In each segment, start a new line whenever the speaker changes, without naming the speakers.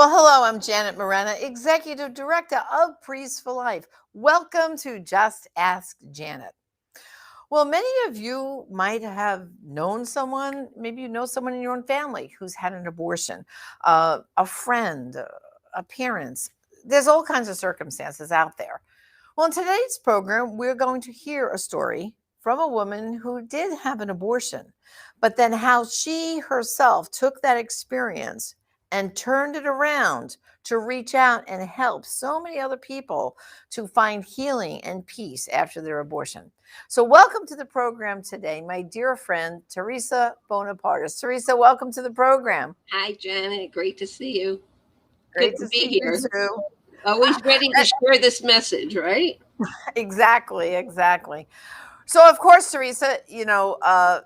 Well, hello, I'm Janet Morena, Executive Director of Priests for Life. Welcome to Just Ask Janet. Well, many of you might have known someone, maybe you know someone in your own family who's had an abortion, a friend, a parent. There's all kinds of circumstances out there. Well, in today's program, we're going to hear a story from a woman who did have an abortion, but then how she herself took that experience and turned it around to reach out and help so many other people to find healing and peace after their abortion. So, welcome to the program today, my dear friend, Theresa Bonapartis. Theresa, welcome to the program.
Hi, Janet. Great to see you.
Great
Good to
to
be
see you
here.
too.
Always ready to share this message, right?
Exactly. So, of course, Theresa,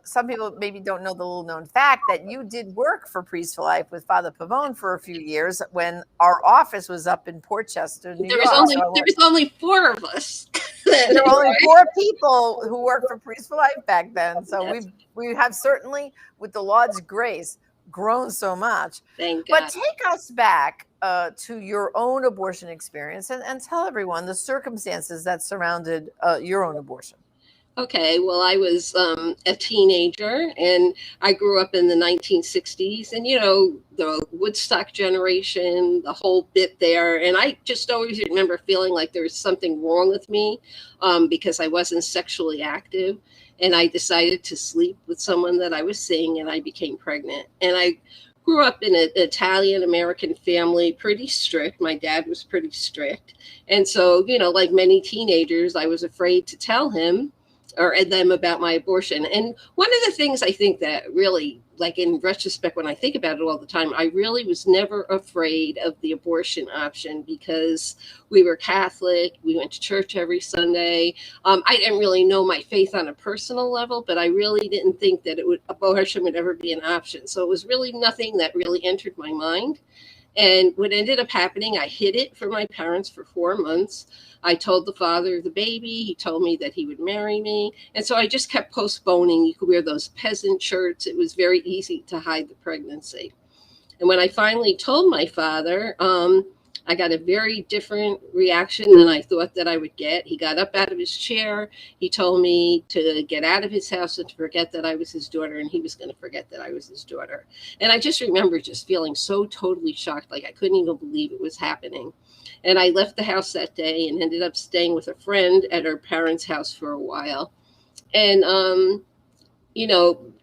some people maybe don't know the little known fact that you did work for Priest for Life with Father Pavone for a few years when our office was up in Portchester, New
There
York.
was only four of us.
There were only four people who worked for Priest for Life back then. So we have certainly, with the Lord's grace, grown so much.
Thank God.
But take us back to your own abortion experience and tell everyone the circumstances that surrounded your own abortion.
Okay, well, I was a teenager and I grew up in the 1960s and, the Woodstock generation, the whole bit there. And I just always remember feeling like there was something wrong with me because I wasn't sexually active. And I decided to sleep with someone that I was seeing and I became pregnant. And I grew up in an Italian-American family, pretty strict. My dad was pretty strict. And so, like many teenagers, I was afraid to tell him or them about my abortion. And one of the things I think that really, like in retrospect, when I think about it all the time, I really was never afraid of the abortion option because we were Catholic. We went to church every Sunday. I didn't really know my faith on a personal level, but I really didn't think that abortion would ever be an option. So it was really nothing that really entered my mind. And what ended up happening, I hid it from my parents for 4 months. I told the father of the baby. He told me that he would marry me. And so I just kept postponing. You could wear those peasant shirts. It was very easy to hide the pregnancy. And when I finally told my father, I got a very different reaction than I thought that I would get. He got up out of his chair. He told me to get out of his house and to forget that I was his daughter, and he was going to forget that I was his daughter. And I just remember just feeling so totally shocked, like I couldn't even believe it was happening. And I left the house that day and ended up staying with a friend at her parents' house for a while. And,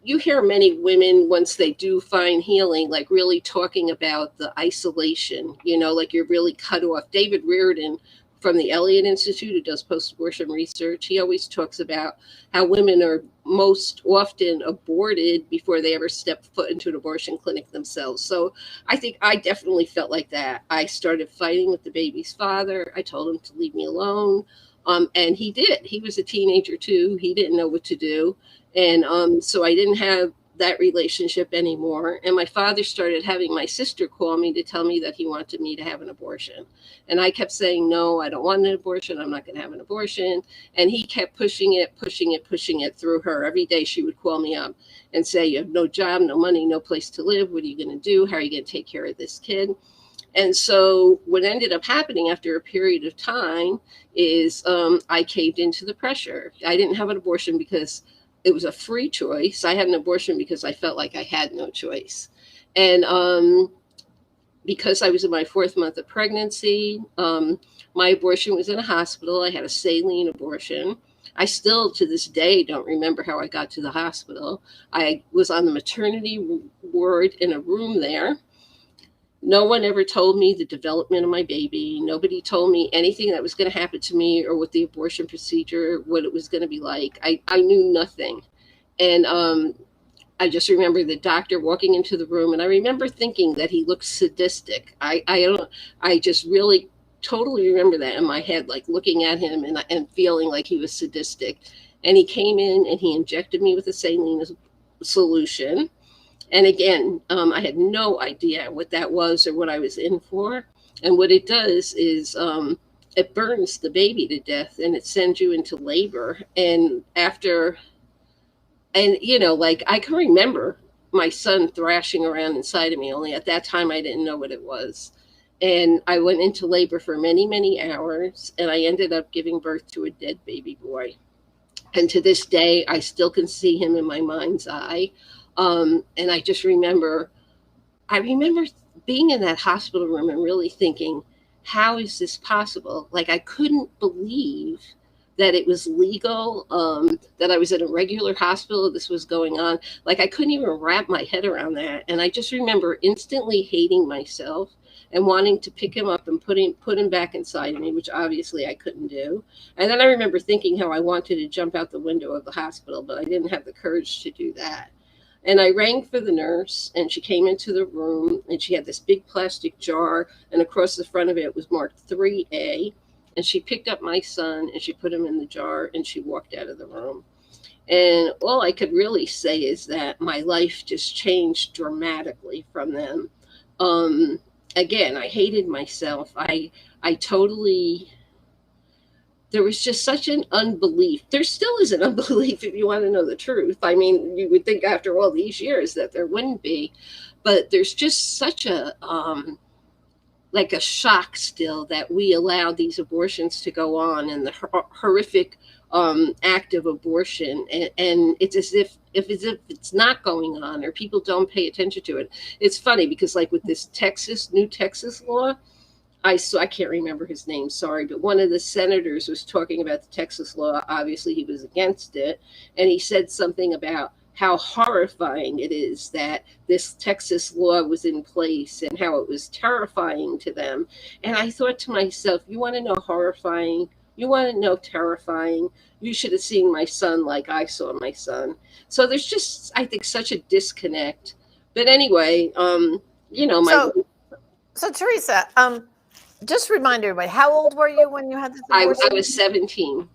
you hear many women, once they do find healing, like really talking about the isolation, like you're really cut off. David Reardon from the Elliott Institute, who does post-abortion research, he always talks about how women are most often aborted before they ever step foot into an abortion clinic themselves. So I think I definitely felt like that. I started fighting with the baby's father. I told him to leave me alone. And he did. He was a teenager too. He didn't know what to do. And so I didn't have that relationship anymore. And my father started having my sister call me to tell me that he wanted me to have an abortion. And I kept saying, no, I don't want an abortion. I'm not going to have an abortion. And he kept pushing it through her. Every day she would call me up and say, you have no job, no money, no place to live. What are you going to do? How are you going to take care of this kid? And so what ended up happening after a period of time is I caved into the pressure. I didn't have an abortion because it was a free choice. I had an abortion because I felt like I had no choice. And because I was in my 4th month of pregnancy, my abortion was in a hospital. I had a saline abortion. I still, to this day, don't remember how I got to the hospital. I was on the maternity ward in a room there. No one ever told me the development of my baby. Nobody told me anything that was going to happen to me or what the abortion procedure, what it was going to be like. I knew nothing. And I just remember the doctor walking into the room, and I remember thinking that he looked sadistic. I just really totally remember that in my head, like looking at him and feeling like he was sadistic. And he came in and he injected me with a saline solution. And again, I had no idea what that was or what I was in for. And what it does is it burns the baby to death and it sends you into labor. And like I can remember my son thrashing around inside of me. Only at that time I didn't know what it was. And I went into labor for many, many hours, and I ended up giving birth to a dead baby boy. And to this day, I still can see him in my mind's eye. And I remember being in that hospital room and really thinking, how is this possible? Like, I couldn't believe that it was legal, that I was in a regular hospital, this was going on. Like, I couldn't even wrap my head around that. And I just remember instantly hating myself and wanting to pick him up and put him back inside of me, which obviously I couldn't do. And then I remember thinking how I wanted to jump out the window of the hospital, but I didn't have the courage to do that. And I rang for the nurse, and she came into the room, and she had this big plastic jar, and across the front of it was marked 3A. And she picked up my son, and she put him in the jar, and she walked out of the room. And all I could really say is that my life just changed dramatically from them. Um, Again, I hated myself. I totally, there was just such an unbelief. There still is an unbelief, if you want to know the truth. I mean, you would think after all these years that there wouldn't be, but there's just such a like a shock still that we allow these abortions to go on, and the horrific act of abortion, and it's as if it's not going on, or people don't pay attention to it. It's funny because, like, with this new Texas law, I can't remember his name, sorry, but one of the senators was talking about the Texas law. Obviously, he was against it, and he said something about how horrifying it is that this Texas law was in place and how it was terrifying to them. And I thought to myself, you want to know horrifying? You want to know terrifying? You should have seen my son like I saw my son. So there's just, I think, such a disconnect. But anyway, my
So Theresa, just remind everybody, how old were you when you had this
I
abortion?
was 17.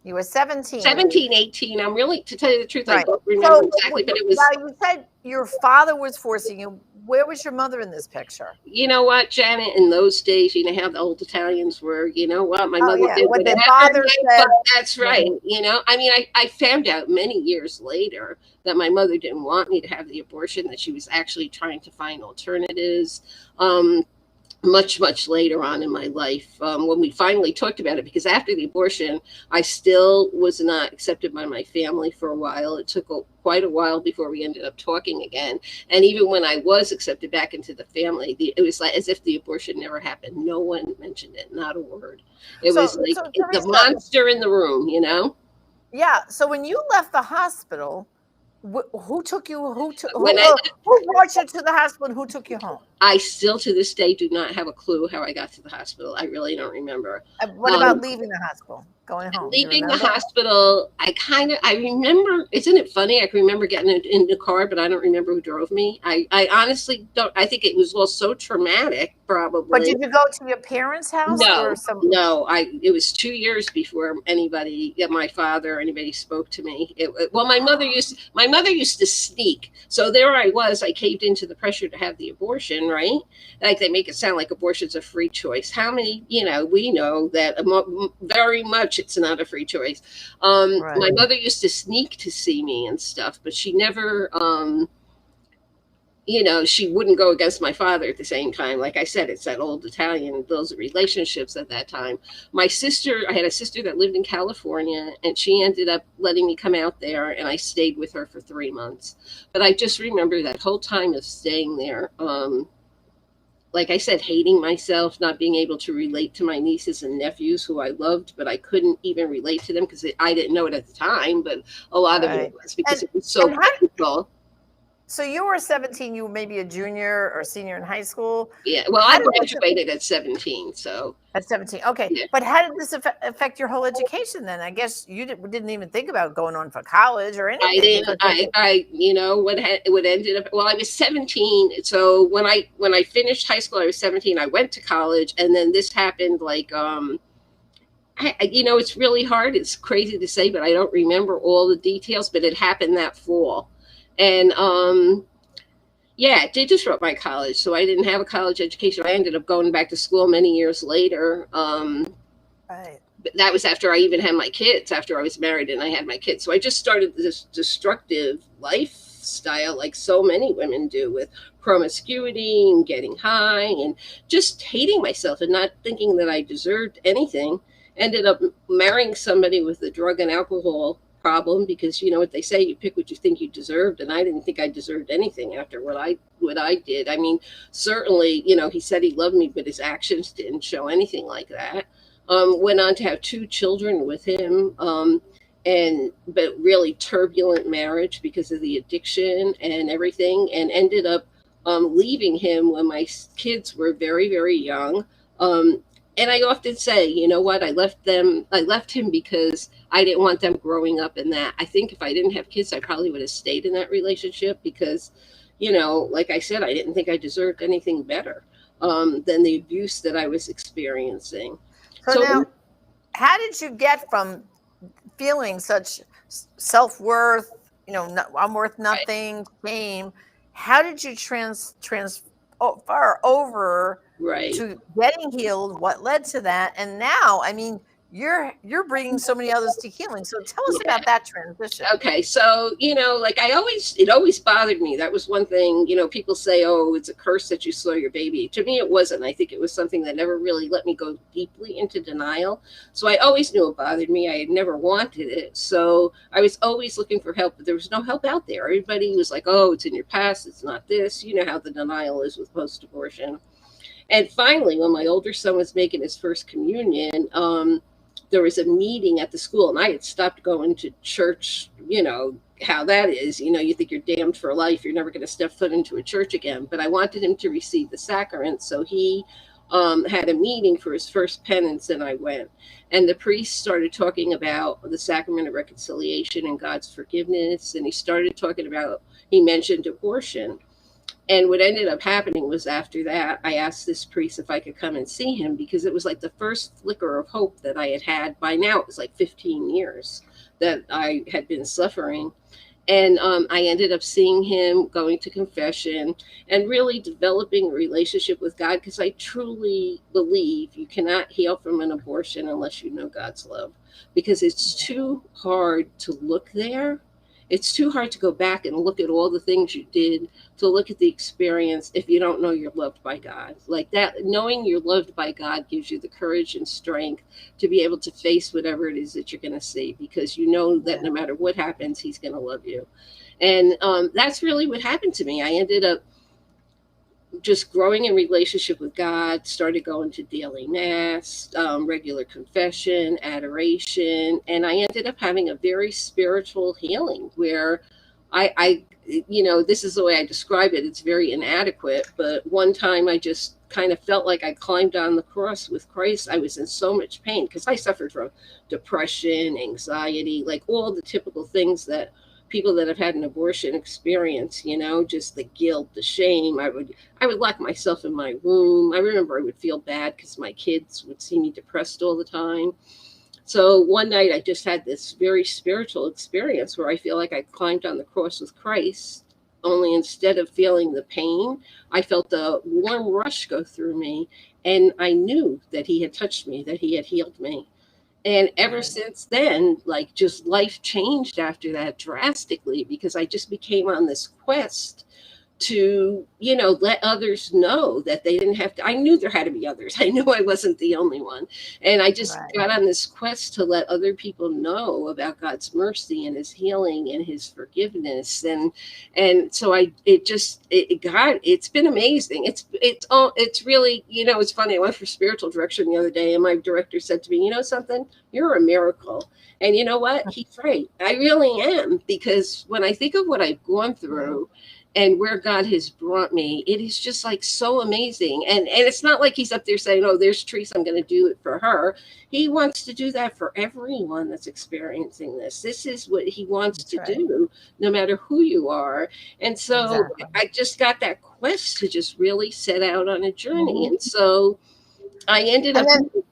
You were 17.
17, 18. I'm really, to tell you the truth, I
Right.
don't remember
So
exactly, but it was,
now you said your father was forcing you. Where was your mother in this picture?
you know what, Janet, in those days, you know how the old Italians were, you know what, my mother did
What their
whatever
father
my
said.
that's right. You know, I mean, I found out many years later that my mother didn't want me to have the abortion, that she was actually trying to find alternatives. Much later on in my life, when we finally talked about it, because after the abortion I still was not accepted by my family for a while. It took quite a while before we ended up talking again. And even when I was accepted back into the family, it was like as if the abortion never happened. No one mentioned it, not a word. It was like the monster in the room, you know.
Yeah, so when you left the hospital, who took you? Who brought you to the hospital? And who took you home?
I still to this day do not have a clue how I got to the hospital. I really don't remember.
What about leaving the hospital, going home?
Leaving the hospital, I remember, isn't it funny? I can remember getting in the car, but I don't remember who drove me. I honestly don't. I think it was all so traumatic, probably.
But did you go to your parents' house?
No. It was 2 years before my father or anybody spoke to me. My mother used to sneak. So there I was. I caved into the pressure to have the abortion, right? Like, they make it sound like abortion's a free choice. How many, we know that very much it's not a free choice. Right. My mother used to sneak to see me and stuff, but she never, she wouldn't go against my father at the same time. Like I said, it's that old Italian, those relationships at that time. I had a sister that lived in California, and she ended up letting me come out there, and I stayed with her for 3 months. But I just remember that whole time of staying there, like I said, hating myself, not being able to relate to my nieces and nephews who I loved, but I couldn't even relate to them because I didn't know it at the time, but a lot of it was because it was so painful.
So you were 17, you were maybe a junior or senior in high school?
Yeah, well, I graduated at 17, so.
At 17, okay. Yeah. But how did this affect your whole education then? I guess you didn't even think about going on for college or anything.
I didn't. What ended up, well, I was 17, so when I finished high school, I was 17, I went to college, and then this happened, like, it's really hard, it's crazy to say, but I don't remember all the details, but it happened that fall. And it did disrupt my college. So I didn't have a college education. I ended up going back to school many years later. Right. But that was after I even had my kids, after I was married and I had my kids. So I just started this destructive life lifestyle like so many women do, with promiscuity and getting high and just hating myself and not thinking that I deserved anything. Ended up marrying somebody with a drug and alcohol problem, because you know what they say, you pick what you think you deserved, and I didn't think I deserved anything after what I did. I mean, certainly, you know, he said he loved me, but his actions didn't show anything like that. Went on to have 2 children with him, and but really turbulent marriage because of the addiction and everything, and ended up leaving him when my kids were very, very young. Um, and I often say, you know what, I left him because I didn't want them growing up in that. I think if I didn't have kids, I probably would have stayed in that relationship, because, you know, like I said, I didn't think I deserved anything better than the abuse that I was experiencing.
So
So,
now, how did you get from feeling such self-worth, I'm worth
right,
nothing, shame? How did you transfer over
right.
to getting healed? What led to that? And now, I mean, you're bringing so many others to healing. So tell us
Yeah.
about that transition.
Okay, so you know, like it always bothered me. That was one thing. You know, people say, "Oh, it's a curse that you saw your baby." To me, it wasn't. I think it was something that never really let me go deeply into denial. So I always knew it bothered me. I had never wanted it, so I was always looking for help. But there was no help out there. Everybody was like, "Oh, it's in your past. It's not this." You know how the denial is with post-abortion. And finally, when my older son was making his first communion, there was a meeting at the school, and I had stopped going to church. You know how that is. You know, you think you're damned for life. You're never going to step foot into a church again. But I wanted him to receive the sacrament, so he had a meeting for his first penance, and I went. And the priest started talking about the sacrament of reconciliation and God's forgiveness, and he started talking about, he mentioned abortion. And what ended up happening was, after that, I asked this priest if I could come and see him, because it was like the first flicker of hope that I had had. By now, it was like 15 years that I had been suffering. And I ended up seeing him, going to confession, and really developing a relationship with God, because I truly believe you cannot heal from an abortion unless you know God's love, because it's too hard to look there. It's too hard to go back and look at all the things you did, to look at the experience, if you don't know you're loved by God. Like that, knowing you're loved by God gives you the courage and strength to be able to face whatever it is that you're going to see, because you know that no matter what happens, He's going to love you. And that's really what happened to me. I ended up just growing in relationship with God, started going to daily mass, regular confession, adoration, and I ended up having a very spiritual healing where you know, this is the way I describe it. It's very inadequate, but one time I just kind of felt like I climbed on the cross with Christ. I was in so much pain because I suffered from depression, anxiety, like all the typical things that people that have had an abortion experience, you know, just the guilt, the shame. I would lock myself in my room. I remember I would feel bad because my kids would see me depressed all the time. So one night I just had this very spiritual experience where I feel like I climbed on the cross with Christ, only instead of feeling the pain, I felt a warm rush go through me, and I knew that He had touched me, that He had healed me. And ever
Right.
since then, like, just life changed after that drastically, because I just became on this quest to, you know, let others know that they didn't have to. I knew there had to be others. I knew I wasn't the only one. And I just
Right.
got on this quest to let other people know about God's mercy and His healing and His forgiveness. And so it's been amazing. It's really, you know, it's funny. I went for spiritual direction the other day, and my director said to me, you know something, you're a miracle. And you know what? He's right. I really am, because when I think of what I've gone through and where God has brought me, it is just like so amazing. And it's not like He's up there saying, "Oh, there's Theresa, I'm going to do it for her." He wants to do that for everyone that's experiencing this. This is what He wants
That's
to
right.
do, no matter who you are. And so
Exactly.
I just got that quest to just really set out on a journey.
Hmm.
And so I ended
And
up.
then,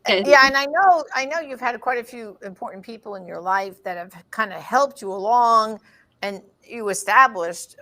Okay.
yeah, and I know you've had quite a few important people in your life that have kind of helped you along, and you established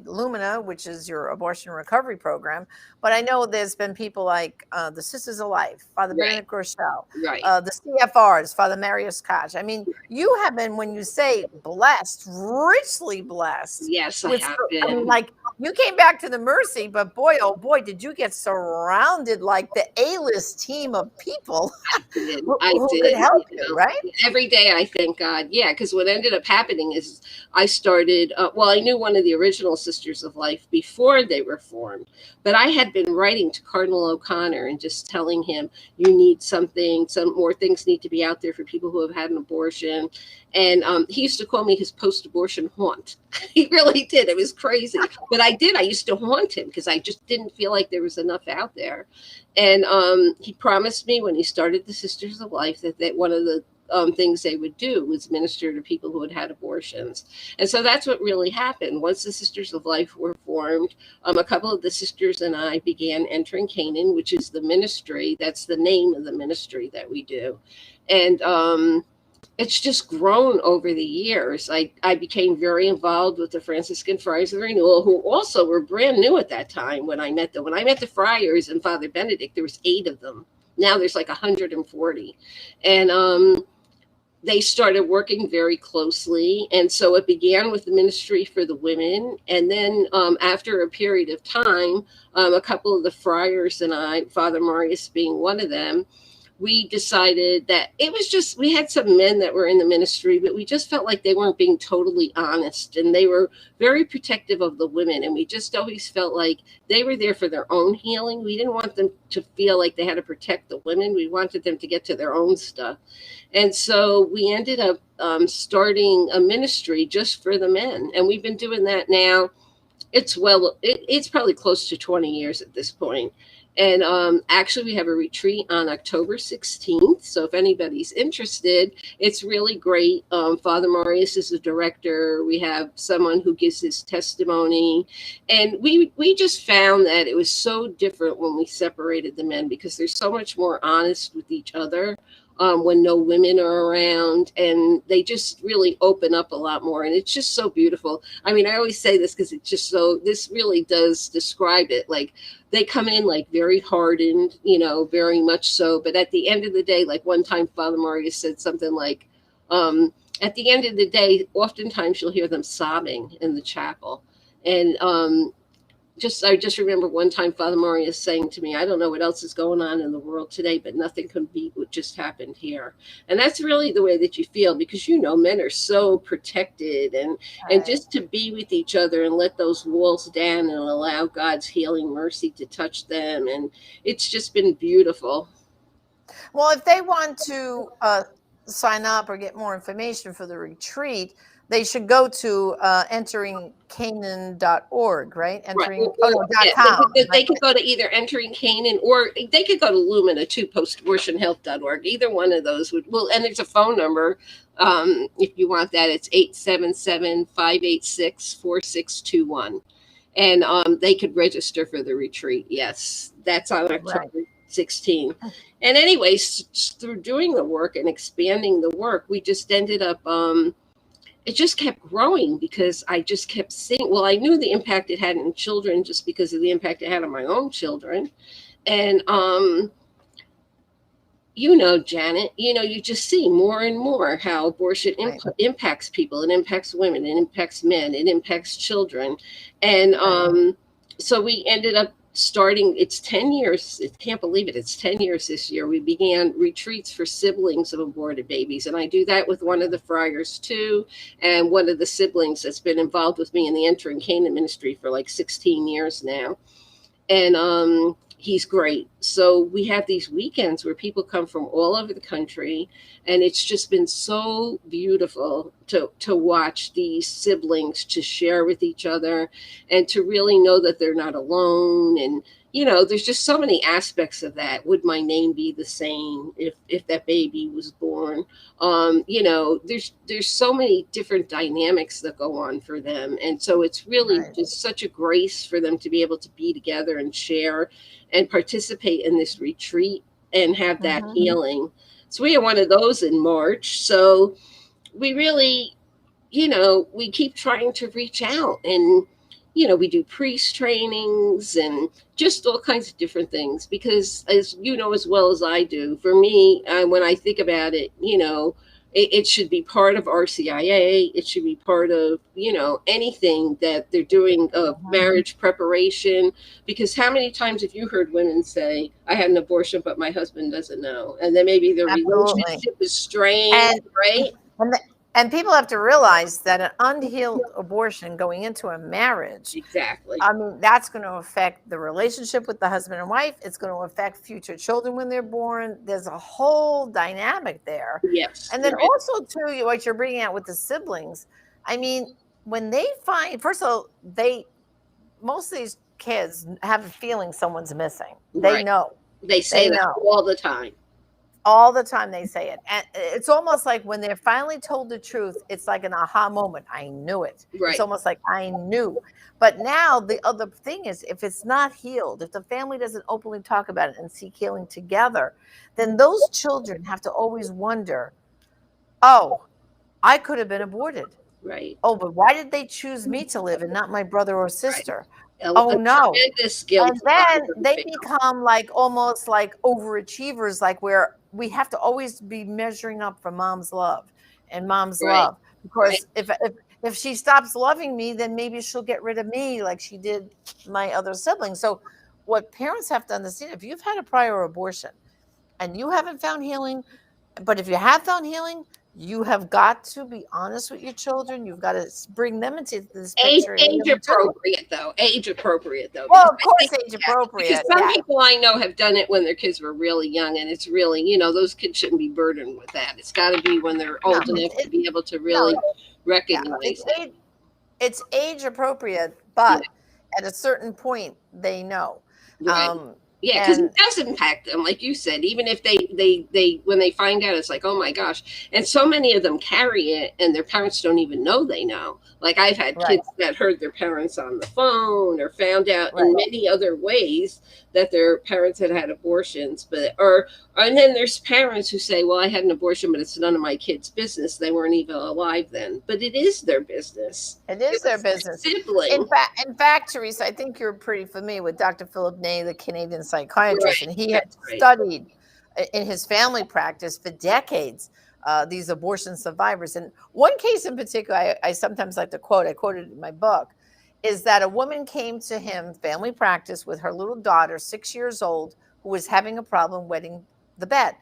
Lumina, which is your abortion recovery program. But I know there's been people like the Sisters of Life, Father
Right.
Benedict Rochelle,
Right.
the CFRs, Father Marius Koch. I mean, you have been, when you say blessed, richly blessed
Yes, I
with,
have
I mean,
been.
like, you came back to the Mercy, but boy, oh boy, did you get surrounded like the A-list team of people
Did.
who,
I
who could
did.
help you, right?
Every day I thank God. Yeah, because what ended up happening is I started, well, I knew one of the original Sisters of Life before they were formed, but I had been writing to Cardinal O'Connor and just telling him, you need something, some more things need to be out there for people who have had an abortion. And he used to call me his post abortion haunt. He really did. It was crazy. But I did. I used to haunt him because I just didn't feel like there was enough out there. And he promised me when he started the Sisters of Life that one of the things they would do was minister to people who had had abortions. And so that's what really happened. Once the Sisters of Life were formed, a couple of the sisters and I began entering Canaan, which is the ministry. That's the name of the ministry that we do. And it's just grown over the years. I became very involved with the Franciscan Friars of the Renewal, who also were brand new at that time when I met them. When I met the friars and Father Benedict, there was 8 of them. Now there's like 140. And they started working very closely. And so it began with the ministry for the women. And then after a period of time, a couple of the friars and I, Father Marius being one of them, we decided that it was just, we had some men that were in the ministry, but we just felt like they weren't being totally honest, and they were very protective of the women. And we just always felt like they were there for their own healing. We didn't want them to feel like they had to protect the women. We wanted them to get to their own stuff. And so we ended up starting a ministry just for the men. And we've been doing that now. It's probably close to 20 years at this point. And actually, we have a retreat on October 16th. So if anybody's interested, it's really great. Father Marius is the director. We have someone who gives his testimony. And we just found that it was so different when we separated the men, because they're so much more honest with each other when no women are around, and they just really open up a lot more. And it's just so beautiful. I mean, I always say this because it's just so, this really does describe it. Like, they come in like very hardened, very much so. But at the end of the day, like one time Father Marius said something like, at the end of the day, oftentimes you'll hear them sobbing in the chapel. And I just remember one time Father Marius saying to me, I don't know what else is going on in the world today, but nothing can beat what just happened here. And that's really the way that you feel, because, men are so protected, and just to be with each other and let those walls down and allow God's healing mercy to touch them. And it's just been beautiful.
Well, if they want to sign up or get more information for the retreat, they should go to enteringcanaan.org, right?
Right.
Dot
Yeah,
com.
they could go to either Entering Canaan, or they could go to Lumina too, postabortionhealth.org. Either one of those and there's a phone number. If you want that, it's 877-586-4621. And they could register for the retreat. Yes, that's on October 16th. And anyways, through doing the work and expanding the work, we just ended up, it just kept growing, because I just kept seeing, well, I knew the impact it had in children just because of the impact it had on my own children. And, Janet, you just see more and more how abortion impacts people. It impacts women, it impacts men, it impacts children. And so we ended up starting, it's 10 years. I can't believe it. It's 10 years this year. We began retreats for siblings of aborted babies. And I do that with one of the friars too. And one of the siblings that's been involved with me in the Entering Canaan ministry for like 16 years now. And he's great. So we have these weekends where people come from all over the country, and it's just been so beautiful to watch these siblings to share with each other, and to really know that they're not alone. And there's just so many aspects of that. Would my name be the same if that baby was born? There's so many different dynamics that go on for them. And so it's really just such a grace for them to be able to be together and share and participate in this retreat and have that healing. So we had one of those in March. So we really we keep trying to reach out, and we do priest trainings and just all kinds of different things, because as you know as well as I do, for me, when I think about it, it should be part of RCIA. It should be part of anything that they're doing of
Mhm.
marriage preparation, because how many times have you heard women say, I had an abortion but my husband doesn't know, and then maybe their
Absolutely.
relationship is strained,
And
right?
and, the, and people have to realize that an unhealed abortion going into a marriage,
Exactly.
I mean, that's going to affect the relationship with the husband and wife. It's going to affect future children when they're born. There's a whole dynamic there.
Yes,
And then
there is.
also, too, what you're bringing out with the siblings. I mean, when they find, first of all, most of these kids have a feeling someone's missing. They
Right.
know.
They say
They
that
know.
all the time.
All the time they say it. And it's almost like when they're finally told the truth, it's like an aha moment. I knew it. It's
Right.
almost like I knew. But now the other thing is, if it's not healed, if the family doesn't openly talk about it and seek healing together, then those children have to always wonder, oh, I could have been aborted.
Right.
Oh, but why did they choose me to live and not my brother or
Right.
sister?
A
Oh no.
tremendous guilt
And
a lot of
then
them
they
feel.
become like almost like overachievers, like where we have to always be measuring up for mom's love and mom's
Right.
love.
Right.
Because if she stops loving me, then maybe she'll get rid of me like she did my other siblings. So what parents have to understand, if you've had a prior abortion and you haven't found healing, but if you have found healing, you have got to be honest with your children. You've got to bring them into this
Age,
picture and
age
really do.
appropriate though. Age appropriate though,
Well,
because
of
I
course,
think,
age
yeah, because
appropriate.
some
Yeah.
people I know have done it when their kids were really young, and it's really, those kids shouldn't be burdened with that. It's got to be when they're
No,
old enough to be able to
no,
really
yeah,
recognize it.
it's age appropriate,
Yeah.
but at a certain point, they know.
Right.
Um,
Yeah, because
and
it does impact them, like you said. Even if they when they find out, it's like, oh my gosh. And so many of them carry it, and their parents don't even know they know. Like I've had
right,
kids that heard their parents on the phone, or found out in
right.
many other ways that their parents had had abortions. And then there's parents who say, well, I had an abortion, but it's none of my kids' business. They weren't even alive then, but it is their business.
It
It
is their
was their
business.
sibling.
In fact, Teresa, I think you're pretty familiar with Dr. Philip Ney, the Canadian psychiatrist,
Right.
and he had
That's right.
studied in his family practice for decades these abortion survivors. And one case in particular, I sometimes like to quote, I quoted it in my book, is that a woman came to him, family practice, with her little daughter, 6 years old, who was having a problem wetting the bed.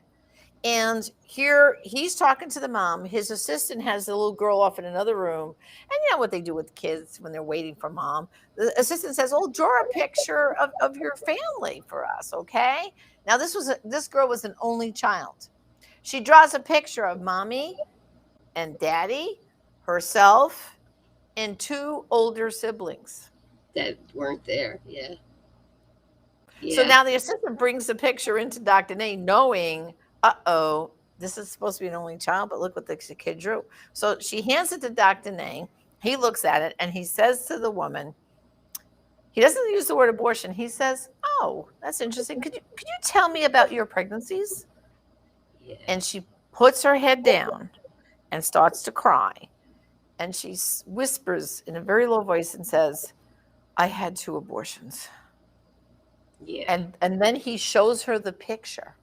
And here he's talking to the mom. His assistant has the little girl off in another room. And you know what they do with kids when they're waiting for mom. The assistant says, oh, draw a picture of your family for us, okay? Now this girl was an only child. She draws a picture of mommy and daddy, herself, and two older siblings.
That weren't there. Yeah.
So
Yeah.
now the assistant brings the picture into Dr. Ney, knowing, uh-oh, this is supposed to be an only child, but look what the kid drew. So she hands it to Dr. Ney. He looks at it and he says to the woman, he doesn't use the word abortion. He says, oh, that's interesting. Could you tell me about your pregnancies?
Yeah.
And she puts her head down and starts to cry. And she whispers in a very low voice and says, I had 2 abortions.
Yeah.
And then he shows her the picture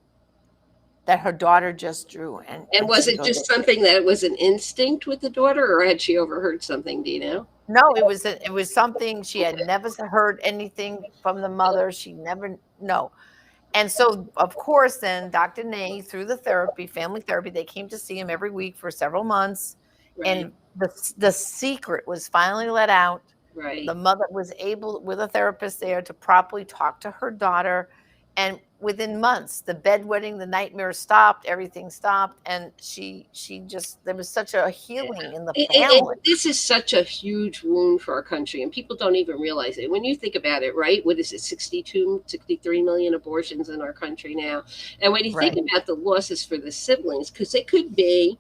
that her daughter just drew,
And
and
was
she
it
goes,
just something that was an instinct with the daughter, or had she overheard something? Do you know?
no, it was something she had never heard anything from the mother. She never no. And so, of course, then Dr. Ney, through the therapy, family therapy, they came to see him every week for several months,
Right.
and the secret was finally let out. The
Right.
mother was able, with a therapist there, to properly talk to her daughter. And within months, the bedwetting, the nightmare stopped, everything stopped. And she just, there was such a healing in the family.
This is such a huge wound for our country, and people don't even realize it. When you think about it, right? What is it, 62, 63 million abortions in our country now? And when you think
Right.
about the losses for the siblings, because it could be,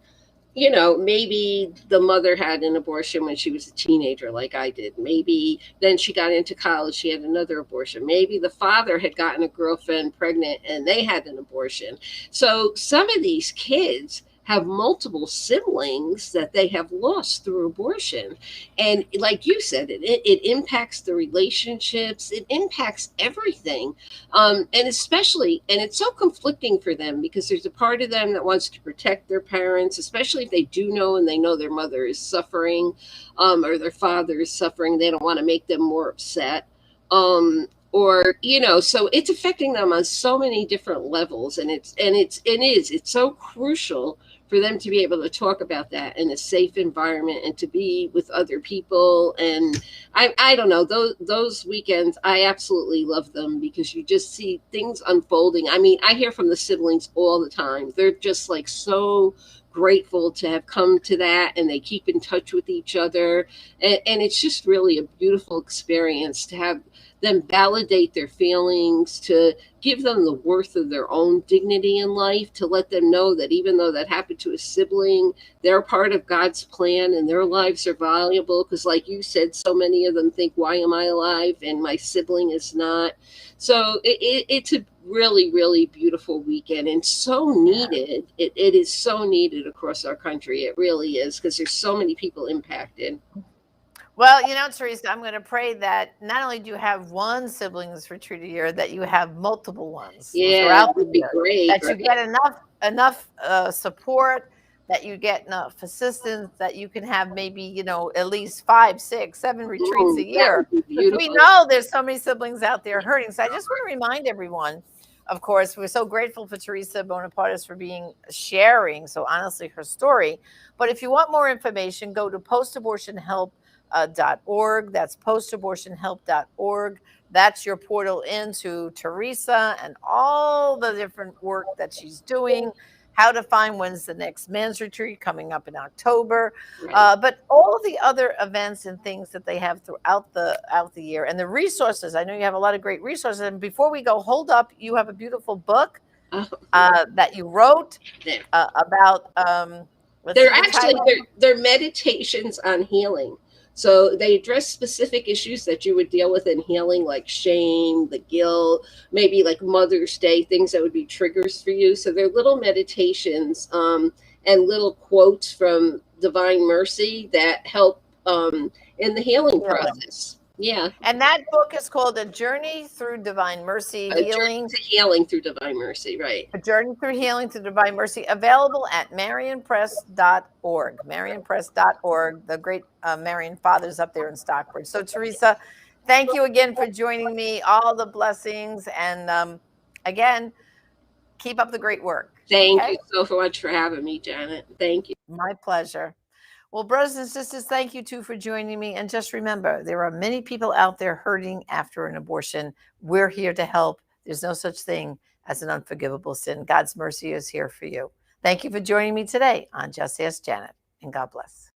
maybe the mother had an abortion when she was a teenager, like I did. Maybe then she got into college, she had another abortion. Maybe the father had gotten a girlfriend pregnant and they had an abortion. So some of these kids have multiple siblings that they have lost through abortion. And like you said, it impacts the relationships, it impacts everything. And especially, and it's so conflicting for them because there's a part of them that wants to protect their parents, especially if they do know and they know their mother is suffering, or their father is suffering. They don't want to make them more upset. Or, so it's affecting them on so many different levels. And it's so crucial for them to be able to talk about that in a safe environment and to be with other people. And I don't know, those weekends, I absolutely love them because you just see things unfolding. I mean, I hear from the siblings all the time. They're just like so grateful to have come to that, and they keep in touch with each other. And it's just really a beautiful experience to have them validate their feelings, to give them the worth of their own dignity in life, to let them know that even though that happened to a sibling, they're part of God's plan and their lives are valuable. Because like you said, so many of them think, why am I alive and my sibling is not? So it's a really, really beautiful weekend and so needed. It is so needed across our country. It really is, because there's so many people impacted.
Well, Theresa, I'm going to pray that not only do you have one siblings retreat a year, that you have multiple ones
Yeah,
throughout
that
the
would be
year,
great.
that you get enough support, that you get enough assistance, that you can have maybe, at least 5, 6, 7 retreats a
That
year.
would be
Because we
beautiful.
know there's so many siblings out there hurting. So I just want to remind everyone, of course, we're so grateful for Theresa Bonapartis for sharing so honestly her story. But if you want more information, go to postabortionhelp.org. That's postabortionhelp.org. That's your portal into Theresa and all the different work that she's doing, how to find when's the next men's retreat coming up in October,
Right.
but all the other events and things that they have throughout the year, and the resources. I know you have a lot of great resources. And before we go, hold up, you have a beautiful book
Oh,
that you wrote
there.
about. Let's
They're
see the
actually
title.
they're meditations on healing. So they address specific issues that you would deal with in healing, like shame, the guilt, maybe like Mother's Day, things that would be triggers for you. So they're little meditations, and little quotes from Divine Mercy that help, in the healing
Healing.
process. Yeah,
And that book is called A Journey Through Divine Mercy
a journey
Healing.
to healing through Divine Mercy. Right.
A Journey Through Healing to Divine Mercy, available at marionpress.org. Marionpress.org. The great Marion Fathers up there in Stockbridge. So, Theresa, thank you again for joining me. All the blessings. And again, keep up the great work.
Thank
Okay?
you so much for having me, Janet. Thank you.
My pleasure. Well, brothers and sisters, thank you too for joining me. And just remember, there are many people out there hurting after an abortion. We're here to help. There's no such thing as an unforgivable sin. God's mercy is here for you. Thank you for joining me today on Just Ask Janet, and God bless.